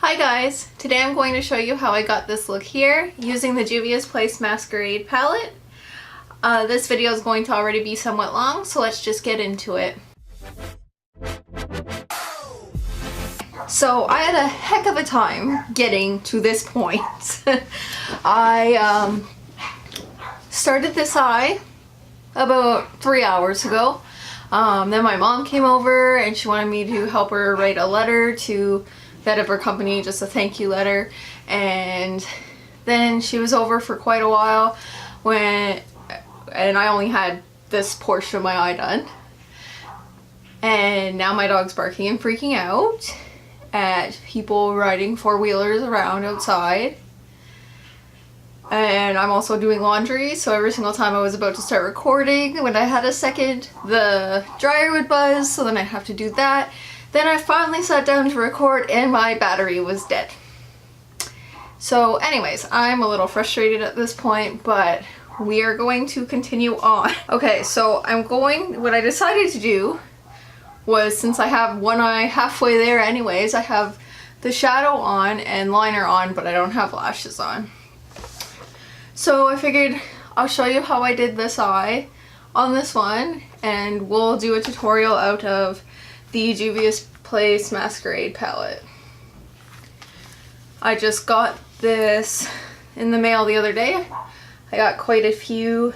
Hi guys! Today I'm going to show you how I got this look here using the Juvia's Place Masquerade palette. This video is going to already be somewhat long, so let's just get into it. So I had a heck of a time getting to this point. I started this eye about 3 hours ago. Then my mom came over and she wanted me to help her write a letter to that of her company, just a thank you letter, and then she was over for quite a while and I only had this portion of my eye done, and now my dog's barking and freaking out at people riding four-wheelers around outside, and I'm also doing laundry, so every single time I was about to start recording, when I had a second, the dryer would buzz, so then I'd have to do that. Then I finally sat down to record and my battery was dead. So anyways, I'm a little frustrated at this point, but we are going to continue on. Okay, so what I decided to do was, since I have one eye halfway there anyways, I have the shadow on and liner on, but I don't have lashes on. So I figured I'll show you how I did this eye on this one, and we'll do a tutorial out of the Juvia's Place Masquerade palette. I just got this in the mail the other day. I got quite a few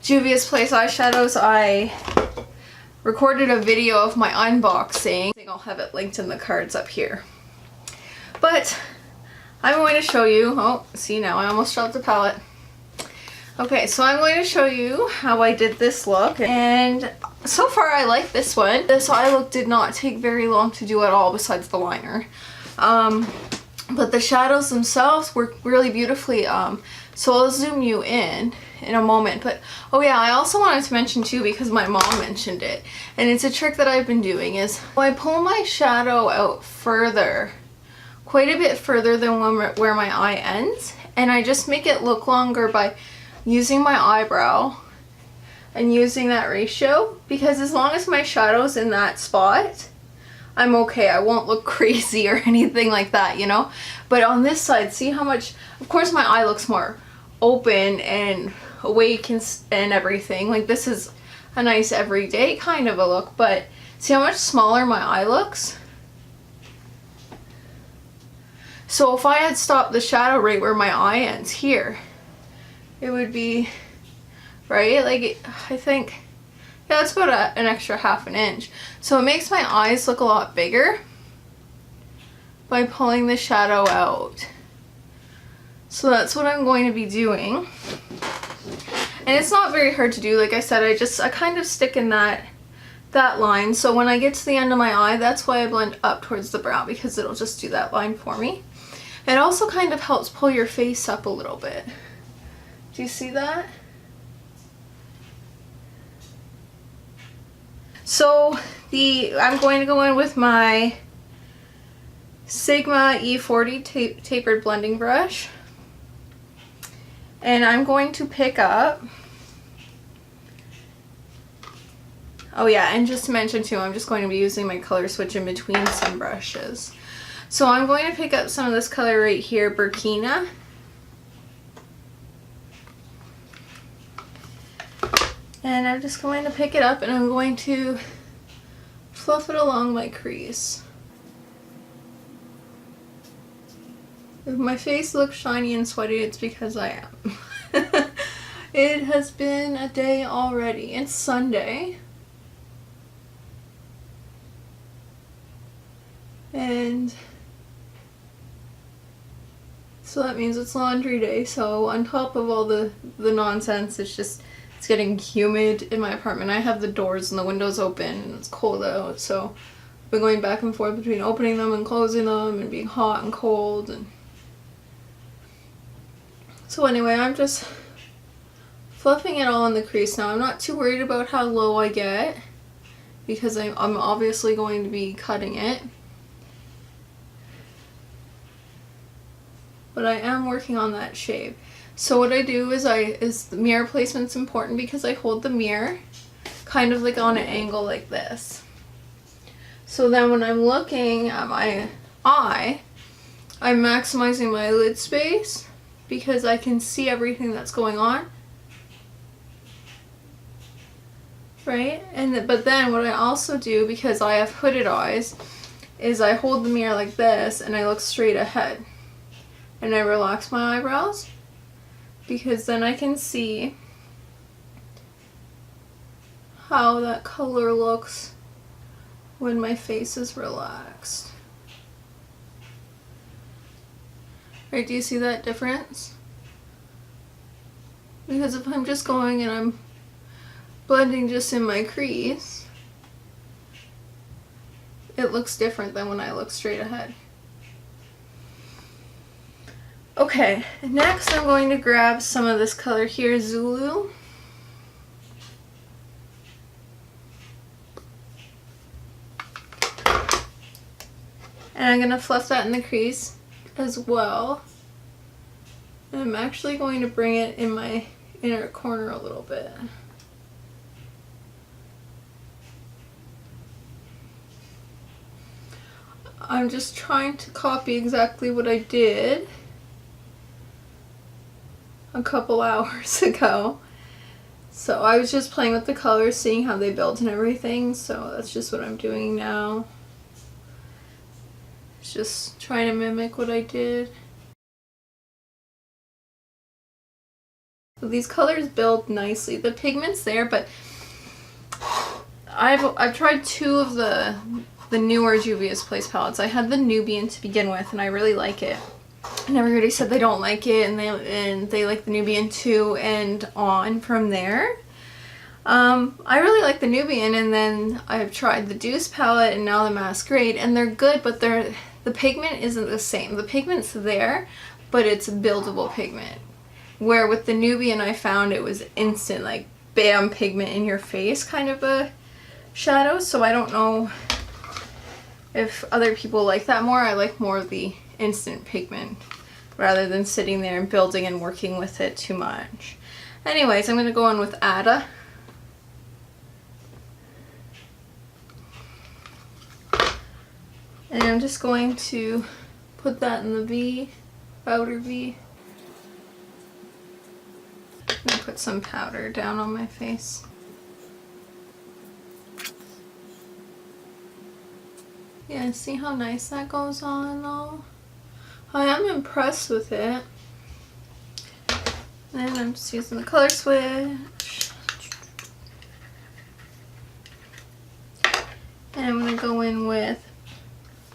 Juvia's Place eyeshadows. I recorded a video of my unboxing. I think I'll have it linked in the cards up here. But I'm going to show you, oh, see, now I almost dropped the palette. Okay, so I'm going to show you how I did this look, and so far I like this one. This eye look did not take very long to do at all besides the liner. But the shadows themselves work really beautifully, so I'll zoom you in a moment. But oh yeah, I also wanted to mention too, because my mom mentioned it, and it's a trick that I've been doing, is I pull my shadow out further, quite a bit further than where my eye ends, and I just make it look longer by using my eyebrow and using that ratio, because as long as my shadow's in that spot, I'm okay. I won't look crazy or anything like that, you know? But on this side, see how much, of course my eye looks more open and awake and everything. Like, this is a nice everyday kind of a look, but see how much smaller my eye looks? So if I had stopped the shadow right where my eye ends here, it would be, right, like, I think, yeah, it's about an extra ½ inch. So it makes my eyes look a lot bigger by pulling the shadow out. So that's what I'm going to be doing. And it's not very hard to do. Like I said, I kind of stick in that line. So when I get to the end of my eye, that's why I blend up towards the brow, because it'll just do that line for me. It also kind of helps pull your face up a little bit. Do you see that? So I'm going to go in with my Sigma E40 tapered blending brush, and I'm going to pick up, oh yeah, and just to mention too, I'm just going to be using my color switch in between some brushes. So I'm going to pick up some of this color right here, Burkina. And I'm just going to pick it up and I'm going to fluff it along my crease. If my face looks shiny and sweaty, it's because I am. It has been a day already. It's Sunday. And so that means it's laundry day. So on top of all the nonsense, it's getting humid in my apartment. I have the doors and the windows open and it's cold out, so I've been going back and forth between opening them and closing them and being hot and cold. And so anyway, I'm just fluffing it all in the crease. Now I'm not too worried about how low I get, because I'm obviously going to be cutting it. But I am working on that shape. So what I do is the mirror placement's important, because I hold the mirror kind of like on an angle like this. So then when I'm looking at my eye, I'm maximizing my lid space because I can see everything that's going on. Right? But then what I also do, because I have hooded eyes, is I hold the mirror like this and I look straight ahead. And I relax my eyebrows because then I can see how that color looks when my face is relaxed. Right, do you see that difference? Because if I'm just going and I'm blending just in my crease, it looks different than when I look straight ahead. Okay, next I'm going to grab some of this color here, Zulu. And I'm going to fluff that in the crease as well. And I'm actually going to bring it in my inner corner a little bit. I'm just trying to copy exactly what I did a couple hours ago. So I was just playing with the colors, seeing how they built and everything, so that's just what I'm doing now. Just trying to mimic what I did. These colors build nicely. The pigment's there, but I've tried two of the newer Juvia's Place palettes. I had the Nubian to begin with, and I really like it. And everybody said they don't like it, and they like the Nubian too, and on from there. I really like the Nubian, and then I've tried the Deuce palette and now the Masquerade, and they're good, but the pigment isn't the same. The pigment's there, but it's buildable pigment. Where with the Nubian I found it was instant, like bam, pigment in your face kind of a shadow, so I don't know if other people like that more. I like more of the instant pigment rather than sitting there and building and working with it too much. Anyways, I'm going to go on with Ada. And I'm just going to put that in the V, powder V. I'm going to put some powder down on my face. Yeah, see how nice that goes on though? I am impressed with it. And I'm just using the color switch. And I'm going to go in with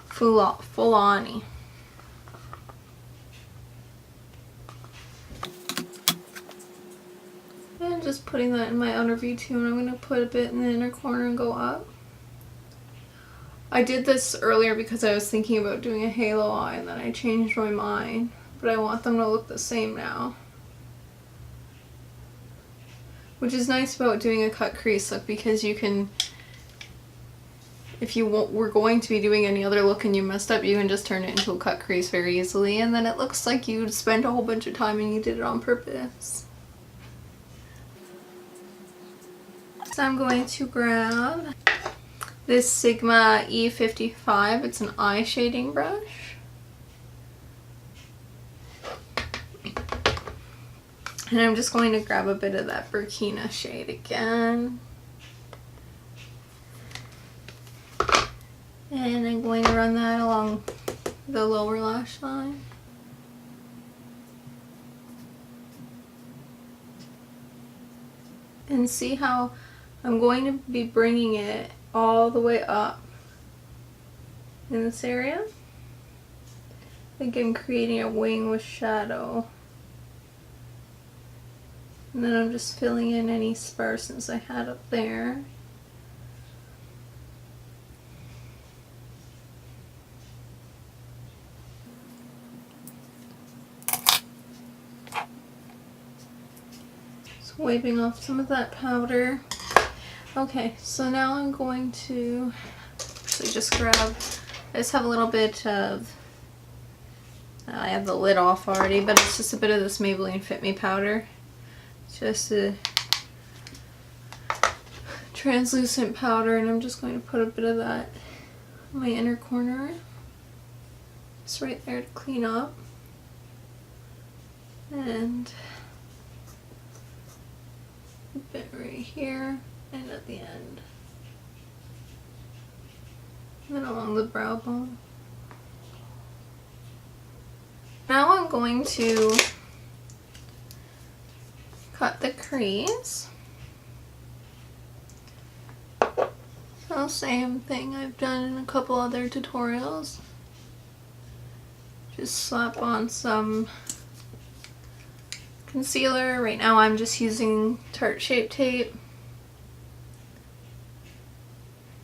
Fulani. And just putting that in my outer V too, and I'm going to put a bit in the inner corner and go up. I did this earlier because I was thinking about doing a halo eye, and then I changed my mind, but I want them to look the same now. Which is nice about doing a cut crease look, because you can, if you were going to be doing any other look and you messed up, you can just turn it into a cut crease very easily, and then it looks like you spent a whole bunch of time and you did it on purpose. So I'm going to grab this Sigma E55. It's an eye shading brush. And I'm just going to grab a bit of that Burkina shade again. And I'm going to run that along the lower lash line. And see how I'm going to be bringing it all the way up in this area. Like I'm creating a wing with shadow. And then I'm just filling in any sparseness I had up there. Just wiping off some of that powder. Okay, so now I'm going to actually just grab, I just have a little bit of, I have the lid off already, but it's just a bit of this Maybelline Fit Me powder. Just a translucent powder, and I'm just going to put a bit of that in my inner corner. just right there to clean up. And a bit right here and at the end. And then along the brow bone. Now I'm going to cut the crease. So same thing I've done in a couple other tutorials. Just slap on some concealer. Right now I'm just using Tarte Shape Tape.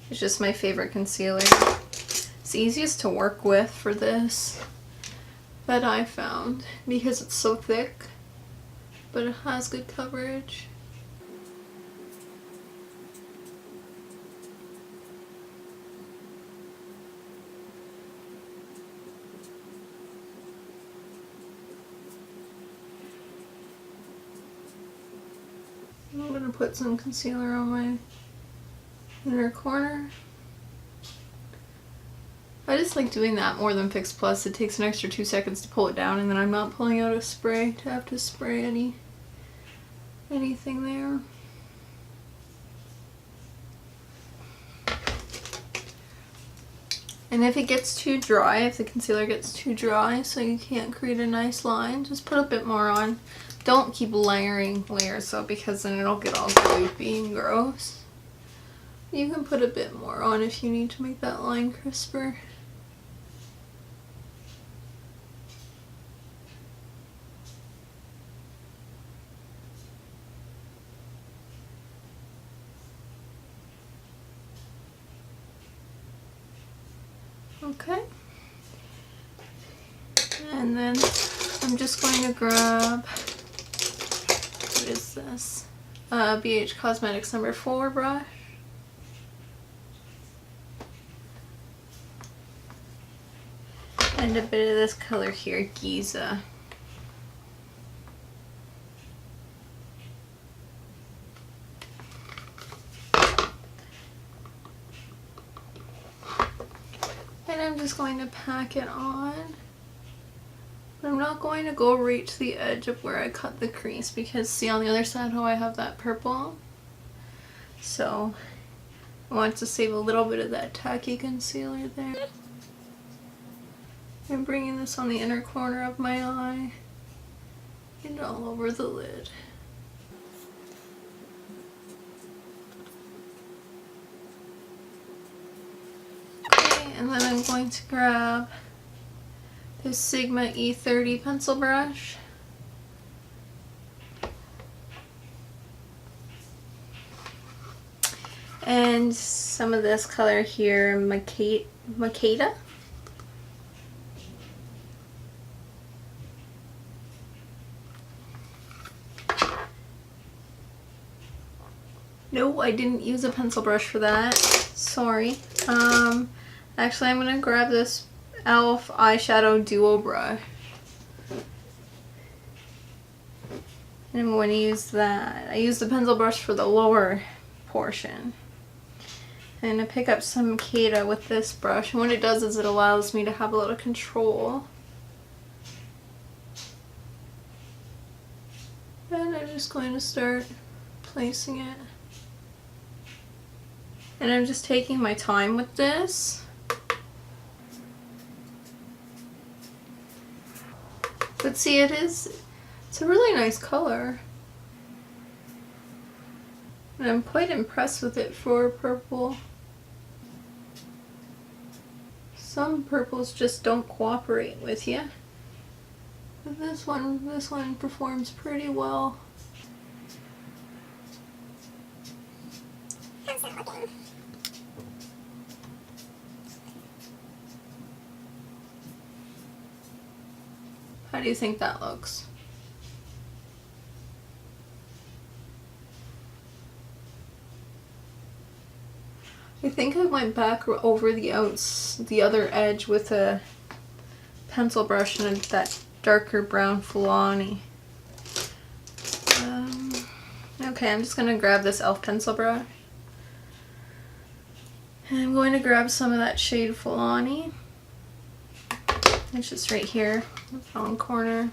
It's just my favorite concealer. It's the easiest to work with for this that I found because it's so thick, but it has good coverage. I'm gonna put some concealer on my inner corner. I just like doing that more than Fix Plus. It takes an extra 2 seconds to pull it down, and then I'm not pulling out a spray to have to spray anything there. And if it gets too dry, if the concealer gets too dry so you can't create a nice line, just put a bit more on. Don't keep layering layers though, because then it'll get all gloopy and gross. You can put a bit more on if you need to make that line crisper. Okay. And then I'm just going to grab, what is this? BH Cosmetics number 4 brush. And a bit of this color here, Giza. And I'm just going to pack it on. But I'm not going to go right to the edge of where I cut the crease, because see on the other side how I have that purple? So I want to save a little bit of that tacky concealer there. I'm bringing this on the inner corner of my eye and all over the lid. Okay, and then I'm going to grab this Sigma E30 pencil brush. And some of this color here, Makeda. No, I didn't use a pencil brush for that. Sorry. Actually, I'm gonna grab this e.l.f. eyeshadow duo brush. And I'm going to use that. I use the pencil brush for the lower portion. And I pick up some Makeda with this brush. And what it does is it allows me to have a little control. And I'm just going to start placing it. And I'm just taking my time with this. But see, it's a really nice color. And I'm quite impressed with it for purple. Some purples just don't cooperate with you. But this one performs pretty well. How do you think that looks? I think I went back over the other edge with a pencil brush and that darker brown Fulani. Okay, I'm just going to grab this e.l.f. pencil brush. And I'm going to grab some of that shade Fulani. It's just right here, the bottom corner.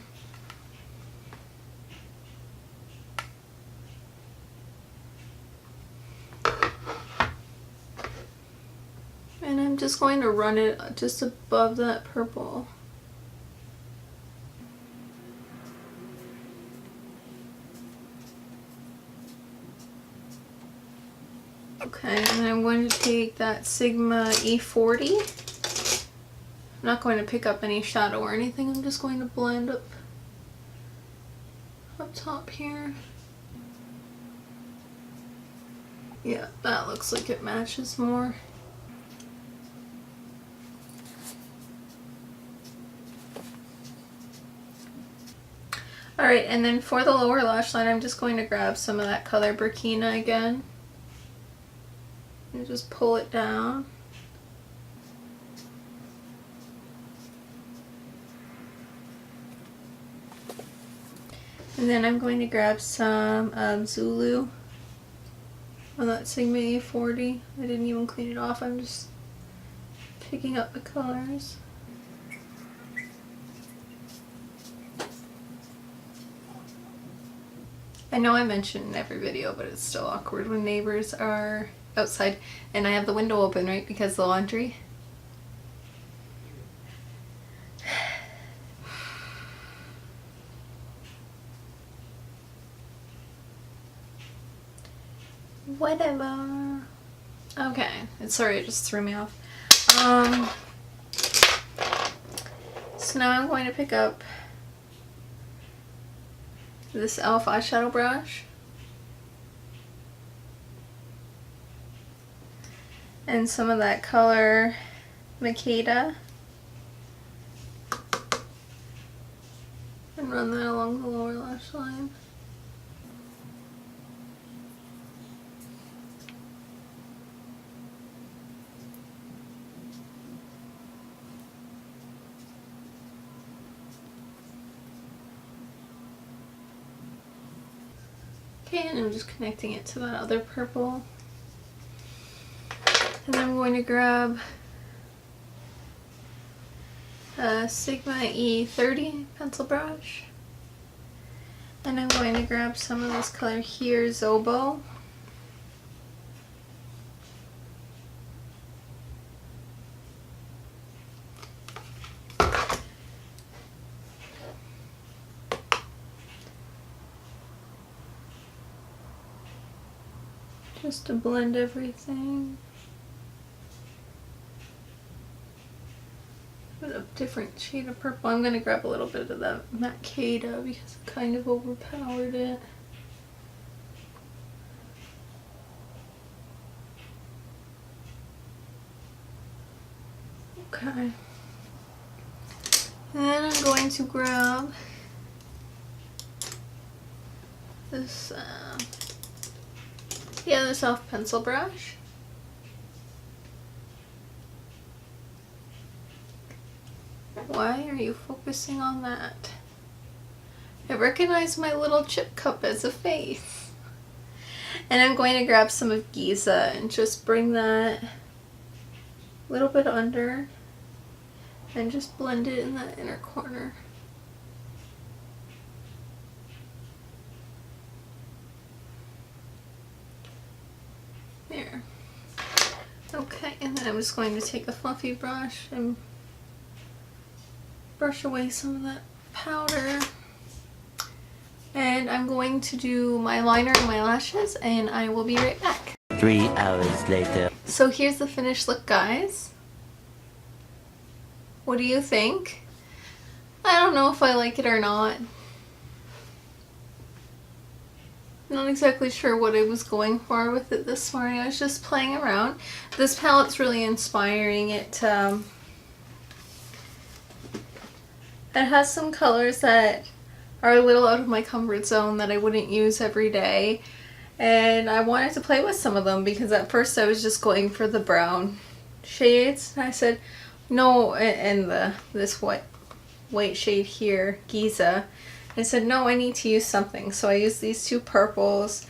And I'm just going to run it just above that purple. Okay, and then I'm going to take that Sigma E40. I'm not going to pick up any shadow or anything, I'm just going to blend up top here. Yeah, that looks like it matches more. Alright, and then for the lower lash line, I'm just going to grab some of that color Burkina again. And just pull it down. And then I'm going to grab some Zulu on that Sigma E40. I didn't even clean it off, I'm just picking up the colors. I know I mention in every video, but it's still awkward when neighbors are outside and I have the window open, right, because of the laundry. Whatever. Okay, sorry, it just threw me off. So now I'm going to pick up this e.l.f. eyeshadow brush and some of that color Makeda and run that along the lower lash line. Okay, and I'm just connecting it to that other purple. And then I'm going to grab a Sigma E30 pencil brush. And I'm going to grab some of this color here, Zobo. Just to blend everything. Put a different shade of purple. I'm going to grab a little bit of that Makeda because it kind of overpowered it. Okay. And then I'm going to grab this the e.l.f. pencil brush. Why are you focusing on that? I recognize my little chip cup as a face. And I'm going to grab some of Giza and just bring that a little bit under and just blend it in that inner corner. There. Okay, and then I'm just going to take a fluffy brush and brush away some of that powder. And I'm going to do my liner and my lashes, and I will be right back. 3 hours later. So here's the finished look, guys. What do you think? I don't know if I like it or not. Not exactly sure what I was going for with it this morning. I was just playing around. This palette's really inspiring. It has some colors that are a little out of my comfort zone that I wouldn't use every day. And I wanted to play with some of them because at first I was just going for the brown shades. And I said, no, and this white shade here, Giza. I said, no, I need to use something. So I used these two purples,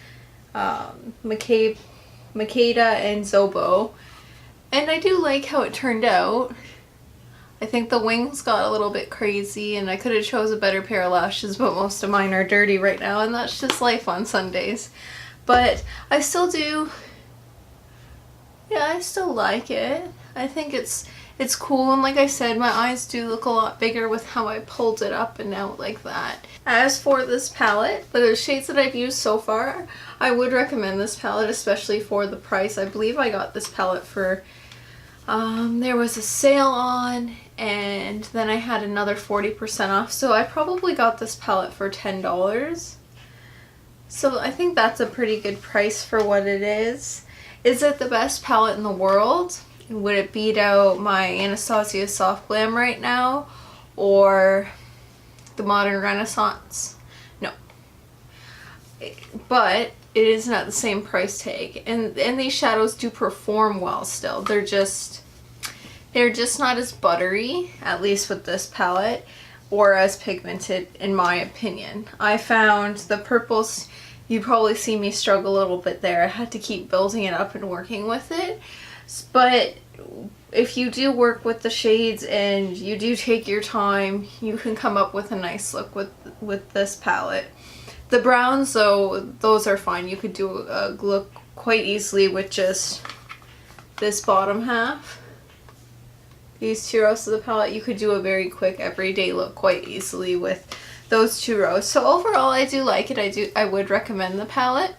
Makeda and Zobo. And I do like how it turned out. I think the wings got a little bit crazy and I could have chose a better pair of lashes, but most of mine are dirty right now and that's just life on Sundays. But I still do, yeah, I still like it. I think it's cool, and like I said, my eyes do look a lot bigger with how I pulled it up and out like that. As for this palette, the shades that I've used so far, I would recommend this palette, especially for the price. I believe I got this palette for, there was a sale on, and then I had another 40% off, so I probably got this palette for $10. So I think that's a pretty good price for what it is. Is it the best palette in the world? Would it beat out my Anastasia Soft Glam right now, or the Modern Renaissance? No. But it isn't at the same price tag, and these shadows do perform well still. They're just not as buttery, at least with this palette, or as pigmented in my opinion. I found the purples, you probably see me struggle a little bit there. I had to keep building it up and working with it. But if you do work with the shades and you do take your time, you can come up with a nice look with this palette. The browns though, those are fine. You could do a look quite easily with just this bottom half. These 2 rows of the palette, you could do a very quick everyday look quite easily with those 2 rows. So overall I do like it. I would recommend the palette.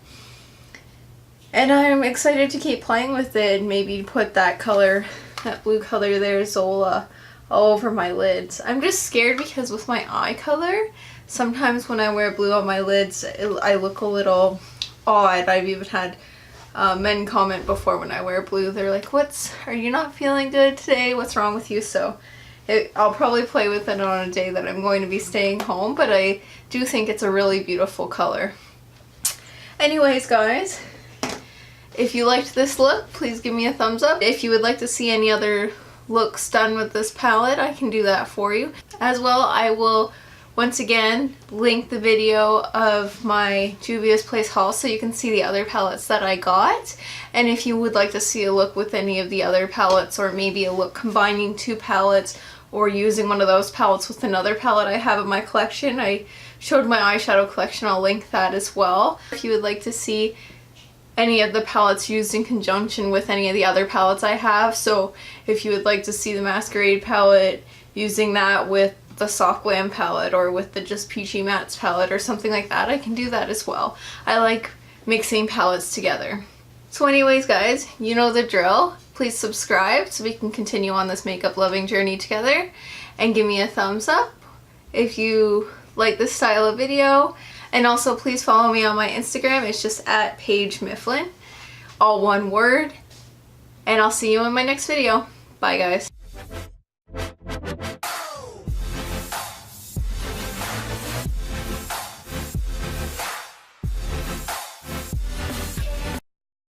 And I'm excited to keep playing with it and maybe put that color, that blue color there, Zola, all over my lids. I'm just scared because with my eye color, sometimes when I wear blue on my lids, I look a little odd. I've even had men comment before when I wear blue. They're like, are you not feeling good today? What's wrong with you? So I'll probably play with it on a day that I'm going to be staying home, but I do think it's a really beautiful color. Anyways, guys, if you liked this look, please give me a thumbs up. If you would like to see any other looks done with this palette, I can do that for you. As well, I will once again link the video of my Juvia's Place haul so you can see the other palettes that I got. And if you would like to see a look with any of the other palettes, or maybe a look combining 2 palettes, or using one of those palettes with another palette I have in my collection, I showed my eyeshadow collection, I'll link that as well. If you would like to see any of the palettes used in conjunction with any of the other palettes I have, so if you would like to see the Masquerade palette, using that with the Soft Glam palette or with the Just Peachy Mattes palette or something like that, I can do that as well. I like mixing palettes together. So anyways guys, you know the drill. Please subscribe so we can continue on this makeup loving journey together, and give me a thumbs up if you like this style of video. And also please follow me on my Instagram. It's just at Paige Mifflin, all one word. And I'll see you in my next video. Bye guys.